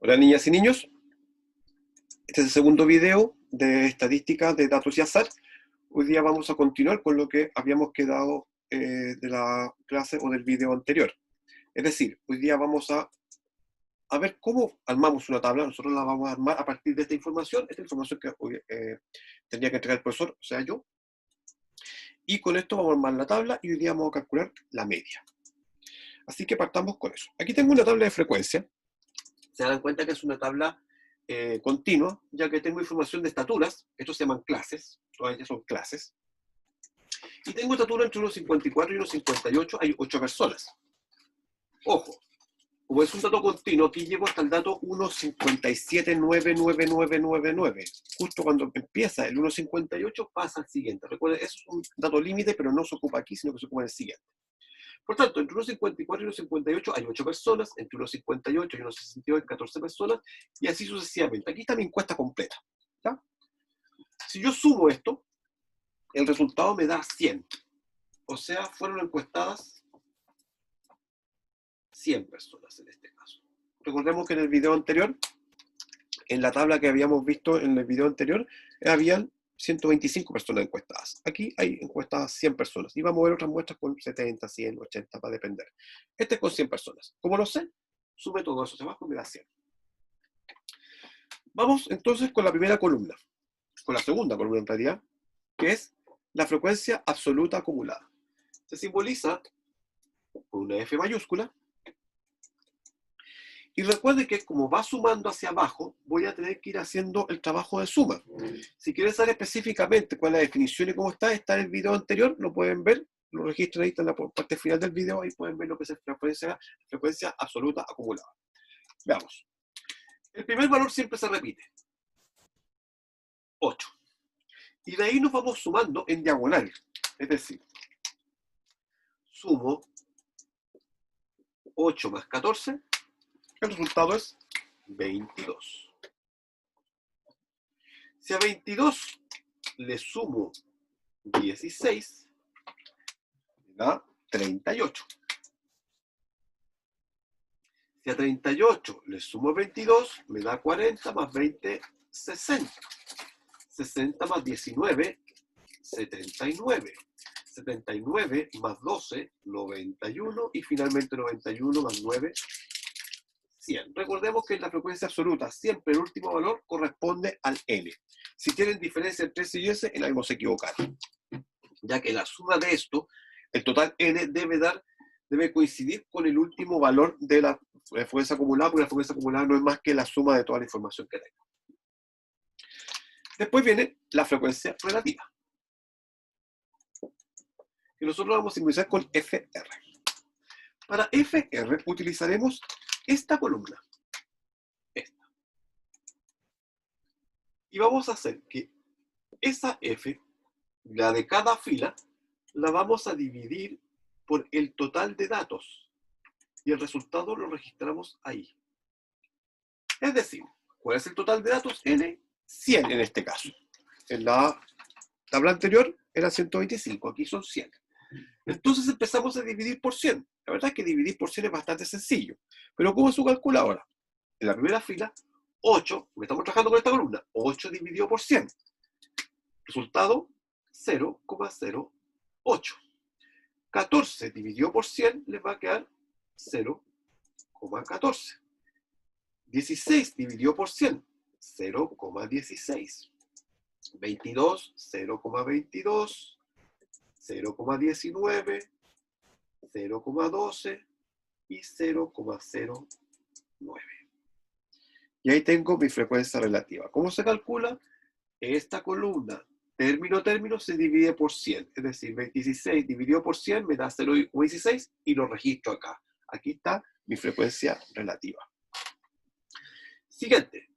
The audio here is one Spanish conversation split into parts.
Hola niñas y niños, este es el segundo video de estadística de datos y azar. Hoy día vamos a continuar con lo que habíamos quedado de la clase o del video anterior. Es decir, hoy día vamos a ver cómo armamos una tabla. Nosotros la vamos a armar a partir de esta información que hoy, tendría que entregar el profesor, o sea yo. Y con esto vamos a armar la tabla y hoy día vamos a calcular la media. Así que partamos con eso. Aquí tengo una tabla de frecuencia. Se dan cuenta que es una tabla continua, ya que tengo información de estaturas, estos se llaman clases, todas ellas son clases, y tengo estatura entre 1,54 y 1,58, hay 8 personas. Ojo, como es un dato continuo, aquí llego hasta el dato 1,57,99999. Justo cuando empieza el 1,58 pasa al siguiente. Recuerden, eso es un dato límite, pero no se ocupa aquí, sino que se ocupa en el siguiente. Por tanto, entre 1,54 y 1,58 hay 8 personas, entre 1,58 y 1,68 hay 14 personas, y así sucesivamente. Aquí está mi encuesta completa. ¿Ya? Si yo sumo esto, el resultado me da 100. O sea, fueron encuestadas 100 personas en este caso. Recordemos que en el video anterior, en la tabla que habíamos visto en el video anterior, habían 125 personas encuestadas. Aquí hay encuestadas 100 personas. Y vamos a ver otras muestras con 70, 100, 80, va a depender. Este es con 100 personas. Como lo sé, sume todo eso hacia abajo y me da 100. Vamos entonces con la primera columna. Con la segunda columna en realidad, que es la frecuencia absoluta acumulada. Se simboliza con una F mayúscula. Y recuerde que como va sumando hacia abajo, voy a tener que ir haciendo el trabajo de suma. Si quieren saber específicamente cuál es la definición y cómo está en el video anterior, lo pueden ver, lo registran ahí en la parte final del video, ahí pueden ver lo que es la frecuencia absoluta acumulada. Veamos. El primer valor siempre se repite, 8. Y de ahí nos vamos sumando en diagonal. Es decir, sumo 8 más 14, el resultado es 22. Si a 22 le sumo 16, me da 38. Si a 38 le sumo 22, me da 40 más 20, 60. 60 más 19, 79. 79 más 12, 91. Y finalmente 91 más 9, 100. Recordemos que en la frecuencia absoluta siempre el último valor corresponde al n. Si tienen diferencia entre S y S, en algo se equivocaron. Ya que la suma de esto, el total n debe coincidir con el último valor de la frecuencia acumulada, porque la frecuencia acumulada no es más que la suma de toda la información que tengo. Después viene la frecuencia relativa, que nosotros vamos a simbolizar con FR. Para FR utilizaremos esta columna, esta. Y vamos a hacer que esa F, la de cada fila, la vamos a dividir por el total de datos. Y el resultado lo registramos ahí. Es decir, ¿cuál es el total de datos? N, 100 en este caso. En la tabla anterior era 125, aquí son 100. Entonces empezamos a dividir por 100. La verdad es que dividir por 100 es bastante sencillo. Pero ¿cómo se calcula ahora? En la primera fila, 8, porque estamos trabajando con esta columna, 8 dividido por 100. Resultado, 0,08. 14 dividido por 100 les va a quedar 0,14. 16 dividido por 100, 0,16. 22, 0,22. 0,19, 0,12 y 0,09. Y ahí tengo mi frecuencia relativa. ¿Cómo se calcula? Esta columna, término a término, se divide por 100. Es decir, 16 dividido por 100 me da 0,16 y lo registro acá. Aquí está mi frecuencia relativa. Siguiente,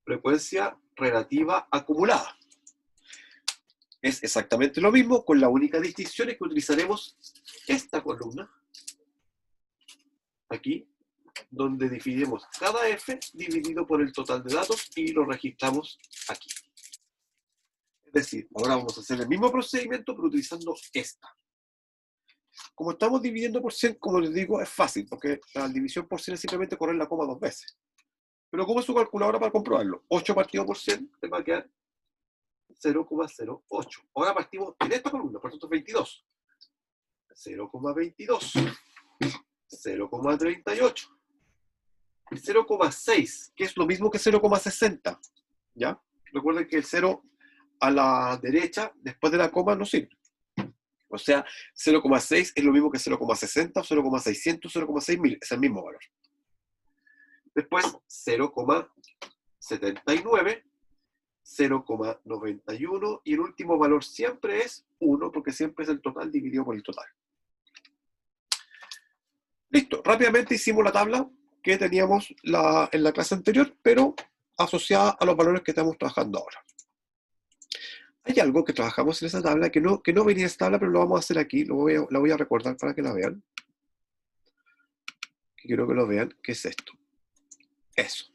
frecuencia relativa acumulada. Es exactamente lo mismo, con la única distinción es que utilizaremos esta columna, aquí, donde dividimos cada F dividido por el total de datos y lo registramos aquí. Es decir, ahora vamos a hacer el mismo procedimiento, pero utilizando esta. Como estamos dividiendo por 100, como les digo, es fácil, porque la división por 100 es simplemente correr la coma 2 veces. Pero ¿cómo es su calculadora para comprobarlo? 8 partido por 100 te va a quedar 0,08. Ahora partimos en esta columna, por tanto 22. 0,22. 0,38. 0,6, que es lo mismo que 0,60. ¿Ya? Recuerden que el 0 a la derecha, después de la coma, no sirve. O sea, 0,6 es lo mismo que 0,60, 0,600, 0,6000. Es el mismo valor. Después, 0,79, 0,91 y el último valor siempre es 1 porque siempre es el total dividido por el total. Listo, rápidamente hicimos la tabla que teníamos en la clase anterior, pero asociada a los valores que estamos trabajando ahora. Hay algo que trabajamos en esa tabla que no venía en esta tabla, pero lo vamos a hacer aquí, la voy a recordar para que la vean. Quiero que lo vean, ¿qué es esto? Eso.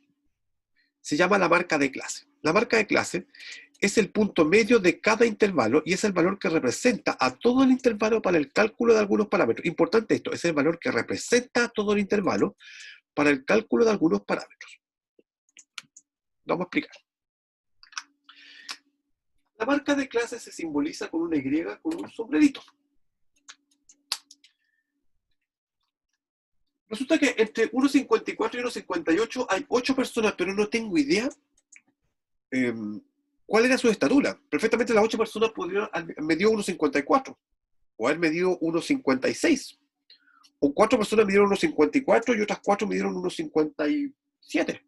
Se llama la marca de clase. La marca de clase es el punto medio de cada intervalo y es el valor que representa a todo el intervalo para el cálculo de algunos parámetros. Importante esto, es el valor que representa a todo el intervalo para el cálculo de algunos parámetros. Vamos a explicar. La marca de clase se simboliza con una Y con un sombrerito. Resulta que entre 1,54 y 1,58 hay 8 personas, pero no tengo idea cuál era su estatura. Perfectamente las 8 personas pudieron haber medido 1,54 o haber medido 1,56. O 4 personas midieron 1,54 y otras 4 midieron 1,57.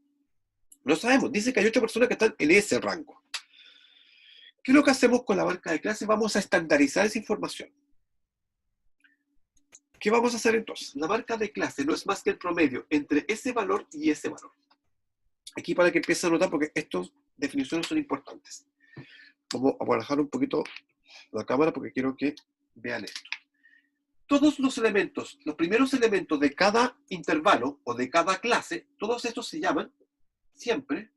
No sabemos. Dice que hay 8 personas que están en ese rango. ¿Qué es lo que hacemos con la marca de clase? Vamos a estandarizar esa información. ¿Qué vamos a hacer entonces? La marca de clase no es más que el promedio entre ese valor y ese valor. Aquí para que empiecen a notar, porque estas definiciones son importantes. Vamos a bajar un poquito la cámara porque quiero que vean esto. Todos los elementos, los primeros elementos de cada intervalo o de cada clase, todos estos se llaman siempre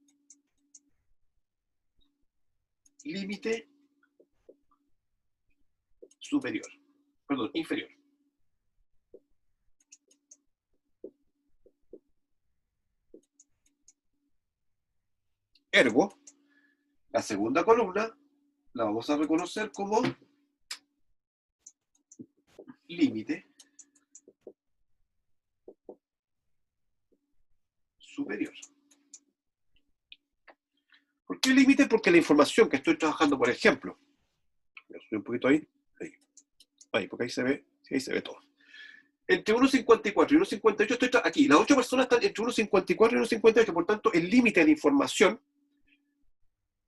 límite superior, perdón, inferior. Ergo, la segunda columna la vamos a reconocer como límite superior. ¿Por qué límite? Porque la información que estoy trabajando, por ejemplo, voy a subir un poquito ahí, porque ahí se ve todo. Entre 1,54 y 1,58 estoy aquí. Las 8 personas están entre 1,54 y 1,58, por tanto, el límite de información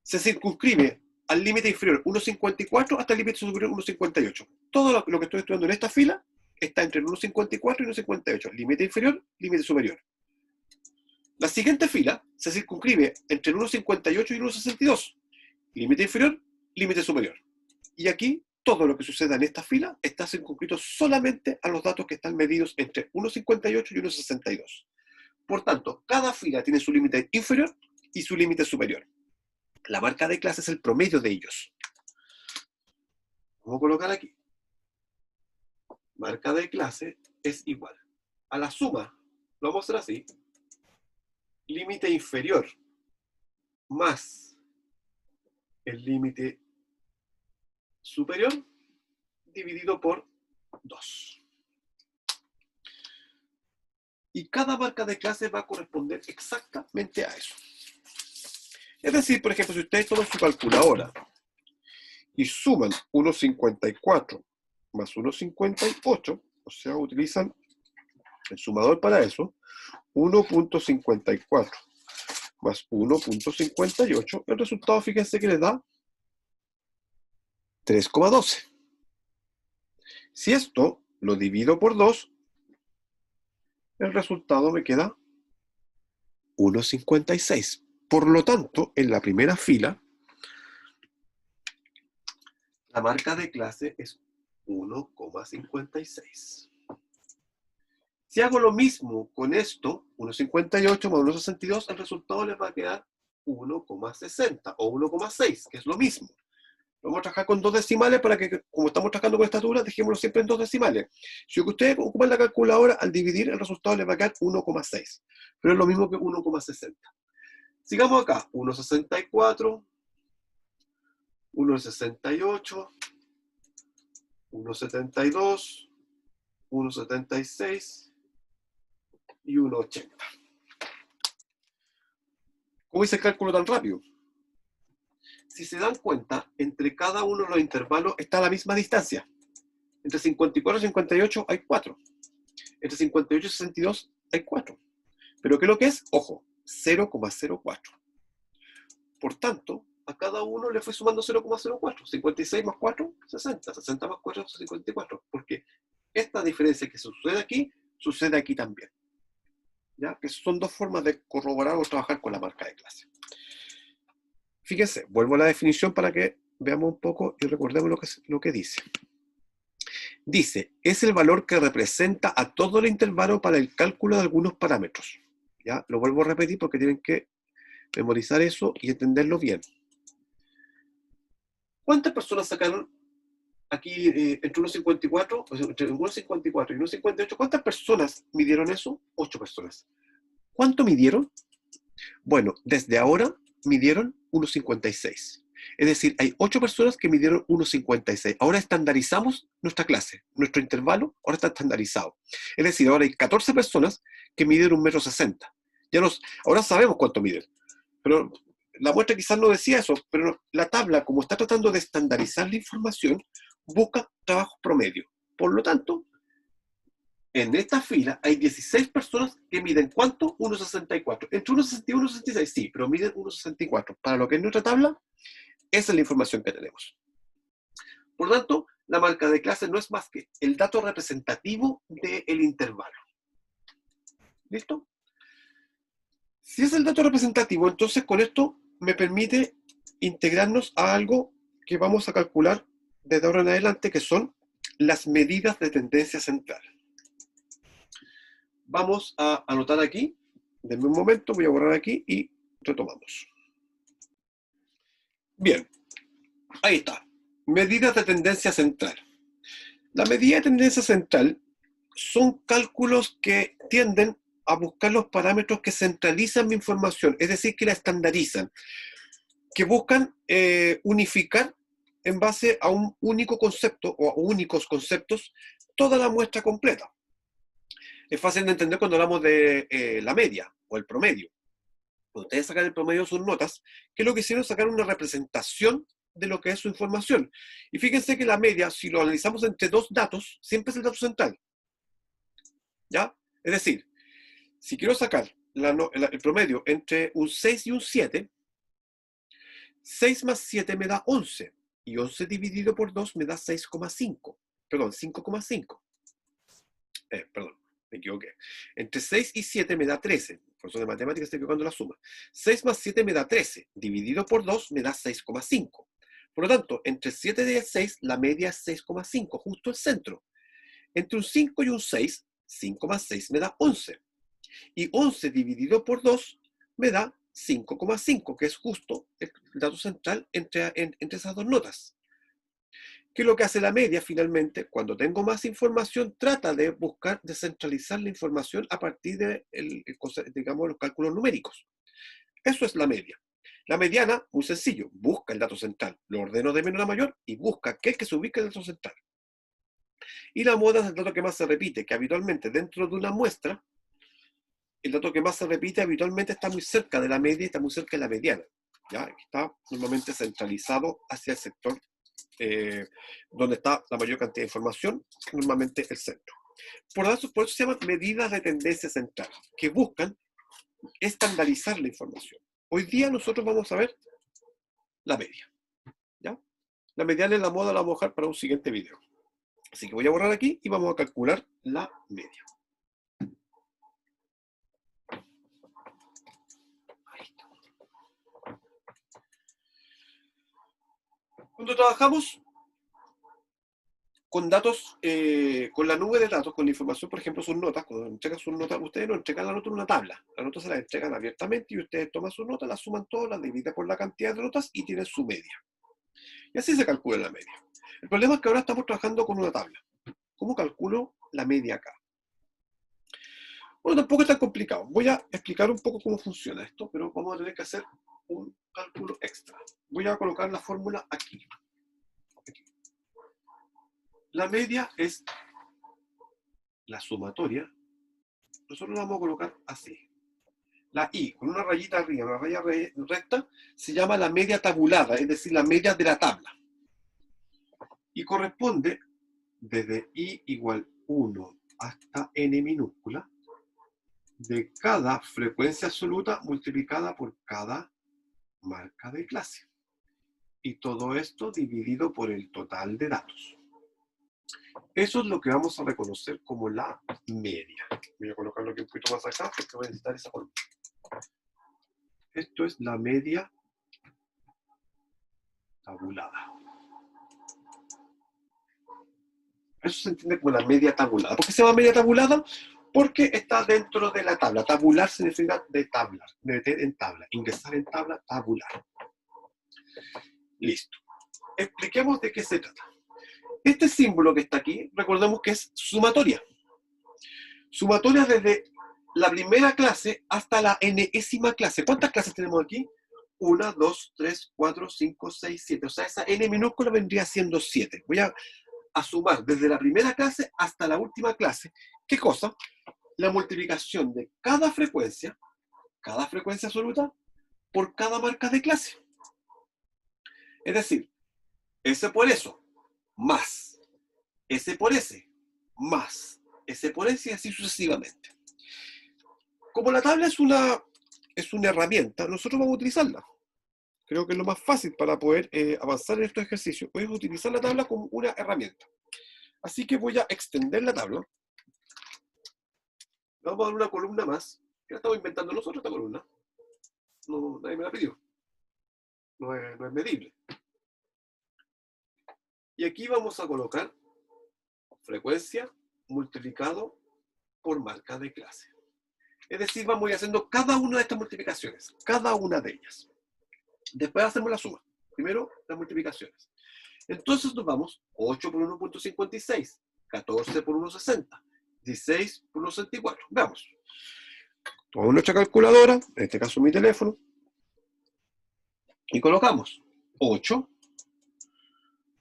se circunscribe al límite inferior 1,54 hasta el límite superior 1,58. Todo lo que estoy estudiando en esta fila está entre 1,54 y 1,58. Límite inferior, límite superior. La siguiente fila se circunscribe entre 1,58 y 1,62. Límite inferior, límite superior. Y aquí, todo lo que suceda en esta fila está circunscrito solamente a los datos que están medidos entre 1,58 y 1,62. Por tanto, cada fila tiene su límite inferior y su límite superior. La marca de clase es el promedio de ellos. Vamos a colocar aquí. Marca de clase es igual a la suma, lo vamos a hacer así, límite inferior más el límite superior dividido por 2. Y cada marca de clase va a corresponder exactamente a eso. Es decir, por ejemplo, si ustedes toman su calculadora y suman 1,54 más 1,58, o sea, utilizan el sumador para eso, 1,54 más 1,58, el resultado, fíjense que les da 3,12. Si esto lo divido por 2, el resultado me queda 1,56. Por lo tanto, en la primera fila, la marca de clase es 1,56. Si hago lo mismo con esto, 1,58 más 1,62, el resultado les va a quedar 1,60 o 1,6, que es lo mismo. Vamos a trabajar con 2 decimales para que, como estamos trabajando con estatura, dejémoslo siempre en 2 decimales. Si ustedes ocupan la calculadora, al dividir el resultado les va a quedar 1,6. Pero es lo mismo que 1,60. Sigamos acá, 1,64, 1,68, 1,72, 1,76 y 1,80. ¿Cómo hice el cálculo tan rápido? Si se dan cuenta, entre cada uno de los intervalos está a la misma distancia. Entre 54 y 58 hay 4. Entre 58 y 62 hay 4. ¿Pero qué es lo que es? Ojo, 0,04. Por tanto, a cada uno le fue sumando 0,04. 56 más 4, 60. 60 más 4, 54. Porque esta diferencia que sucede aquí también. ¿Ya? Que son dos formas de corroborar o trabajar con la marca de clase. Fíjense, vuelvo a la definición para que veamos un poco y recordemos lo que dice. Dice, es el valor que representa a todo el intervalo para el cálculo de algunos parámetros. ¿Ya? Lo vuelvo a repetir porque tienen que memorizar eso y entenderlo bien. ¿Cuántas personas sacaron aquí entre 1,54, entre 1,54 y 1,58? ¿Cuántas personas midieron eso? 8 personas. ¿Cuánto midieron? Bueno, desde ahora midieron 1,56. Es decir, hay 8 personas que midieron 1,56. Ahora estandarizamos nuestra clase. Nuestro intervalo ahora está estandarizado. Es decir, ahora hay 14 personas que miden 1,60 m. Ahora sabemos cuánto miden. Pero la muestra quizás no decía eso, pero la tabla, como está tratando de estandarizar la información, busca trabajos promedio. Por lo tanto, en esta fila hay 16 personas que miden ¿cuánto? 1,64. Entre 1,61 y 1,66, sí, pero miden 1,64. Para lo que es nuestra tabla, esa es la información que tenemos. Por lo tanto, la marca de clase no es más que el dato representativo del intervalo. ¿Listo? Si es el dato representativo, entonces con esto me permite integrarnos a algo que vamos a calcular desde ahora en adelante, que son las medidas de tendencia central. Vamos a anotar aquí, denme un momento, voy a borrar aquí y retomamos. Bien, ahí está. Medidas de tendencia central. La medida de tendencia central son cálculos que tienden a buscar los parámetros que centralizan mi información, es decir, que la estandarizan, que buscan unificar en base a un único concepto o a únicos conceptos toda la muestra completa. Es fácil de entender cuando hablamos de la media o el promedio. Cuando ustedes sacan el promedio de sus notas, que lo que hicieron es sacar una representación de lo que es su información. Y fíjense que la media, si lo analizamos entre dos datos, siempre es el dato central. ¿Ya? Es decir, si quiero sacar el promedio entre un 6 y un 7, 6 más 7 me da 11. Y 11 dividido por 2 me da 6,5. Perdón, 5,5. Perdón, me equivoqué. Entre 6 y 7 me da 13. Por eso de matemáticas estoy equivocando la suma. 6 más 7 me da 13. Dividido por 2 me da 6,5. Por lo tanto, entre 7 y 6, la media es 6,5, justo el centro. Entre un 5 y un 6, 5 más 6 me da 11. Y 11 dividido por 2 me da 5,5, que es justo el dato central entre esas dos notas. ¿Qué es lo que hace la media finalmente? Cuando tengo más información, trata de buscar descentralizar la información a partir de digamos, los cálculos numéricos. Eso es la media. La mediana, muy sencillo, busca el dato central, lo ordeno de menor a mayor y busca qué es que se ubica en el dato central. Y la moda es el dato que más se repite, que habitualmente dentro de una muestra, el dato que más se repite habitualmente está muy cerca de la media y está muy cerca de la mediana. ¿Ya? Está normalmente centralizado hacia el sector donde está la mayor cantidad de información, normalmente el centro. Por eso se llaman medidas de tendencia central, que buscan estandarizar la información. Hoy día nosotros vamos a ver la media. ¿Ya? La mediana es la moda, la vamos a dejar para un siguiente video. Así que voy a borrar aquí y vamos a calcular la media. Cuando trabajamos con datos, con la nube de datos, con la información, por ejemplo, sus notas, cuando entregan sus notas, ustedes no entregan la nota en una tabla. La nota se la entregan abiertamente y ustedes toman sus notas, las suman todas, las dividen por la cantidad de notas y tienen su media. Y así se calcula la media. El problema es que ahora estamos trabajando con una tabla. ¿Cómo calculo la media acá? Bueno, tampoco es tan complicado. Voy a explicar un poco cómo funciona esto, pero vamos a tener que hacer un cálculo extra. Voy a colocar la fórmula aquí. La media es la sumatoria. Nosotros la vamos a colocar así. La I, con una rayita arriba, una raya recta, se llama la media tabulada, es decir, la media de la tabla. Y corresponde desde I igual 1 hasta n minúscula de cada frecuencia absoluta multiplicada por cada marca de clase. Y todo esto dividido por el total de datos. Eso es lo que vamos a reconocer como la media. Voy a colocarlo aquí un poquito más acá porque voy a necesitar esa forma. Esto es la media tabulada. Eso se entiende como la media tabulada. ¿Por qué se llama media tabulada? Porque está dentro de la tabla. Tabular significa de tablar, meter en tabla, ingresar en tabla, tabular. Listo. Expliquemos de qué se trata. Este símbolo que está aquí, recordemos que es sumatoria. Sumatoria desde la primera clase hasta la enésima clase. ¿Cuántas clases tenemos aquí? 1, 2, 3, 4, 5, 6, 7. O sea, esa n minúscula vendría siendo 7. Voy a sumar desde la primera clase hasta la última clase. ¿Qué cosa? La multiplicación de cada frecuencia absoluta, por cada marca de clase. Es decir, S por eso, más S por S, más S por S y así sucesivamente. Como la tabla es una herramienta, nosotros vamos a utilizarla. Creo que es lo más fácil para poder avanzar en estos ejercicios. Podemos utilizar la tabla como una herramienta. Así que voy a extender la tabla. Vamos a dar una columna más. Que la estamos inventando nosotros esta columna. No, nadie me la pidió. No es medible. Y aquí vamos a colocar frecuencia multiplicado por marca de clase. Es decir, vamos a ir haciendo cada una de estas multiplicaciones. Cada una de ellas. Después hacemos la suma. Primero, las multiplicaciones. Entonces nos vamos 8 por 1.56, 14 por 1.60, 16 por 1.64. Veamos. Tomamos nuestra calculadora, en este caso mi teléfono, y colocamos 8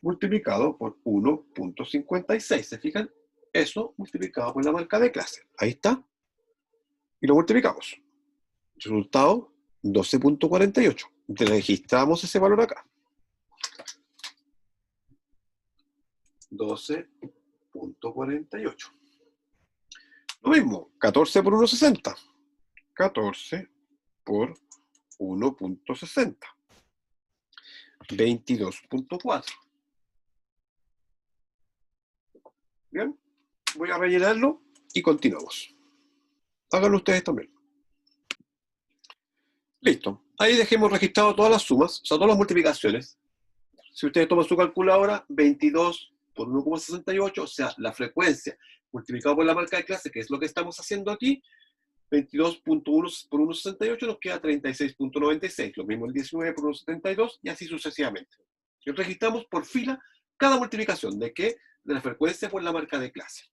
multiplicado por 1.56. ¿Se fijan? Eso multiplicado por la marca de clase. Ahí está. Y lo multiplicamos. Resultado 12.48. Registramos ese valor acá. 12.48. Lo mismo, 14 por 1.60. 14 por 1.60. 22.4. Bien, voy a rellenarlo y continuamos. Háganlo ustedes también. Listo. Ahí dejemos registrado todas las sumas, o sea, todas las multiplicaciones. Si ustedes toman su calculadora, 22 por 1.68, o sea, la frecuencia multiplicado por la marca de clase, que es lo que estamos haciendo aquí, 22.1 por 1.68 nos queda 36.96, lo mismo el 19 por 1.72 y así sucesivamente. Y registramos por fila cada multiplicación. ¿De qué? De la frecuencia por la marca de clase.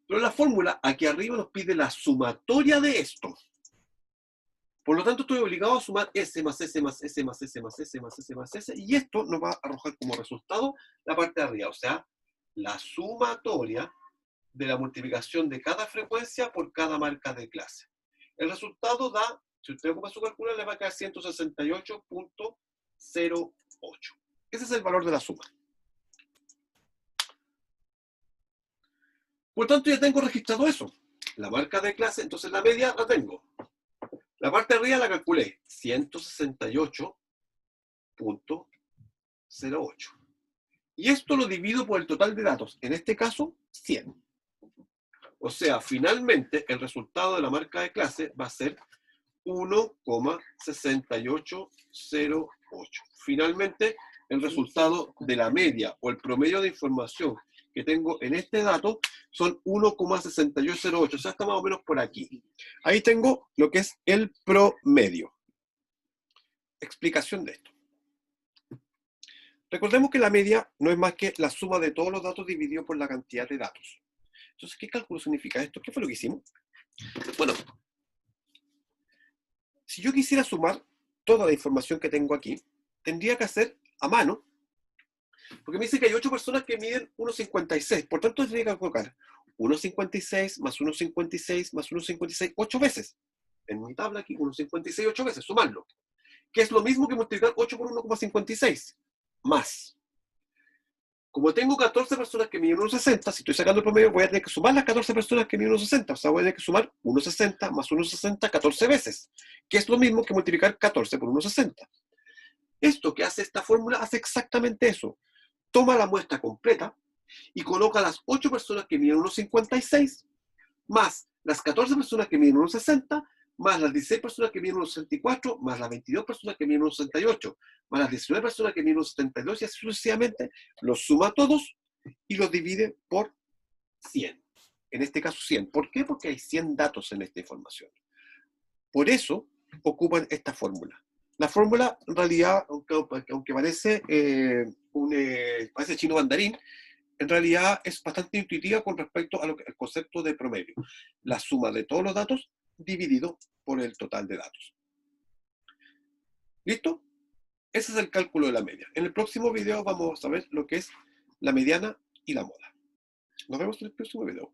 Pero la fórmula aquí arriba nos pide la sumatoria de esto. Por lo tanto, estoy obligado a sumar S más S más S más S más S más S más S, y esto nos va a arrojar como resultado la parte de arriba, o sea, la sumatoria de la multiplicación de cada frecuencia por cada marca de clase. El resultado da, si usted ocupa su calculadora, le va a quedar 168.08. Ese es el valor de la suma. Por tanto, ya tengo registrado eso. La marca de clase, entonces la media la tengo. La parte de arriba la calculé, 168.08. Y esto lo divido por el total de datos, en este caso, 100. O sea, finalmente, el resultado de la marca de clase va a ser 1,6808. Finalmente, el resultado de la media o el promedio de información que tengo en este dato son 1,6808, o sea, está más o menos por aquí. Ahí tengo lo que es el promedio. Explicación de esto. Recordemos que la media no es más que la suma de todos los datos dividido por la cantidad de datos. Entonces, ¿qué cálculo significa esto? ¿Qué fue lo que hicimos? Bueno, si yo quisiera sumar toda la información que tengo aquí, tendría que hacer a mano, porque me dice que hay 8 personas que miden 1,56, por tanto tendría que colocar 1,56 más 1,56 más 1,56 8 veces. En mi tabla aquí, 1,56 8 veces, sumarlo. Que es lo mismo que multiplicar 8 por 1,56. Más. Como tengo 14 personas que miden 1,60, si estoy sacando el promedio, voy a tener que sumar las 14 personas que miden 1,60. O sea, voy a tener que sumar 1,60 más 1,60 14 veces. Que es lo mismo que multiplicar 14 por 1,60. Esto que hace esta fórmula hace exactamente eso. Toma la muestra completa y coloca las 8 personas que miden 1,56 más las 14 personas que miden 1,60 más las 16 personas que miden 1,64 más las 22 personas que miden 1,68 más las 19 personas que miden 1,72 y así sucesivamente, los suma a todos y los divide por 100. En este caso 100. ¿Por qué? Porque hay 100 datos en esta información. Por eso ocupan esta fórmula. La fórmula, en realidad, aunque parece, parece chino mandarín, en realidad es bastante intuitiva con respecto al concepto de promedio. La suma de todos los datos dividido por el total de datos. ¿Listo? Ese es el cálculo de la media. En el próximo video vamos a ver lo que es la mediana y la moda. Nos vemos en el próximo video.